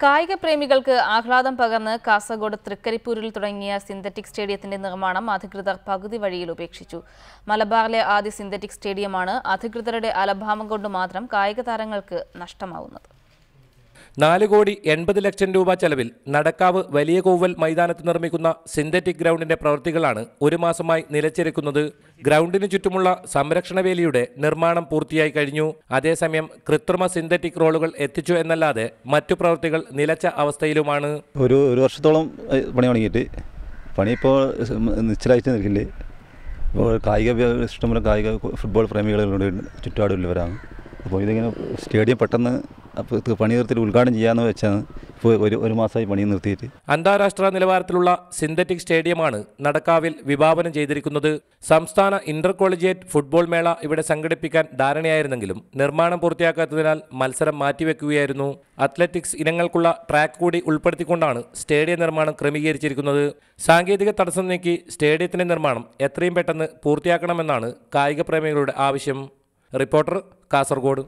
കായിക പ്രേമികൾക്ക് ആഹ്ലാദം പകർന്ന് കാസർഗോഡ് തൃക്കരിപ്പൂരിൽ തുടങ്ങിയ സിന്തറ്റിക് സ്റ്റേഡിയത്തിന്റെ നിർമ്മാണം അധികൃതർ പകുതി വഴിയിൽ ഉപേക്ഷിച്ചു. മലബാറിലെ ആദ്യ സിന്തറ്റിക് സ്റ്റേഡിയമാണ് അധികൃതരുടെ അലംഭാവം കൊണ്ട് മാത്രം കായിക താരങ്ങൾക്ക് നഷ്ടമാവുന്നത്. 4,80,00,000 രൂപ ചെലവിൽ നടക്കാവ് വലിയ കോവൽ മൈതാനത്ത് നിർമ്മിക്കുന്ന സിന്തറ്റിക് ഗ്രൗണ്ടിന്റെ പ്രവൃത്തികളാണ് ഒരു മാസമായി നിലച്ചിരിക്കുന്നത്. ഗ്രൗണ്ടിന് ചുറ്റുമുള്ള സംരക്ഷണ വേലിയുടെ നിർമ്മാണം പൂർത്തിയായി കഴിഞ്ഞു. അതേസമയം കൃത്രിമ സിന്തറ്റിക് റോളുകൾ എത്തിച്ചു എന്നല്ലാതെ മറ്റു പ്രവൃത്തികൾ നിലച്ച അവസ്ഥയിലുമാണ്. ഒരു വർഷത്തോളം പണി തുടങ്ങിയിട്ട് പണി ഇപ്പോൾ നിശ്ചലമായിട്ട് നിൽക്കില്ലേ. ഇഷ്ടംപോലെ കായിക ഫുട്ബോൾ പ്രേമികളുടെ ചുറ്റുപാടുള്ളവരാണ്. അപ്പോൾ ഇതിങ്ങനെ സ്റ്റേഡിയം പെട്ടെന്ന് പണി നിർത്തിയിട്ട് ഉദ്ഘാടനം ചെയ്യാമെന്ന് വെച്ചാണ് ഇപ്പോൾ ഒരു മാസമായി പണി നിർത്തിയിട്ട്. അന്താരാഷ്ട്ര നിലവാരത്തിലുള്ള സിന്തറ്റിക് സ്റ്റേഡിയമാണ് നടക്കാവിൽ വിഭാവനം ചെയ്തിരിക്കുന്നത്. സംസ്ഥാന ഇന്റർ കോളേജിയേറ്റ് ഫുട്ബോൾ മേള ഇവിടെ സംഘടിപ്പിക്കാൻ ധാരണയായിരുന്നെങ്കിലും നിർമ്മാണം പൂർത്തിയാക്കാത്തതിനാൽ മത്സരം മാറ്റിവെക്കുകയായിരുന്നു. അത്ലറ്റിക്സ് ഇനങ്ങൾക്കുള്ള ട്രാക്ക് കൂടി ഉൾപ്പെടുത്തിക്കൊണ്ടാണ് സ്റ്റേഡിയം നിർമ്മാണം ക്രമീകരിച്ചിരിക്കുന്നത്. സാങ്കേതിക തടസ്സം നീക്കി സ്റ്റേഡിയത്തിന്റെ നിർമ്മാണം എത്രയും പെട്ടെന്ന് പൂർത്തിയാക്കണമെന്നാണ് കായിക പ്രേമികളുടെ ആവശ്യം. റിപ്പോർട്ടർ, കാസർഗോഡ്.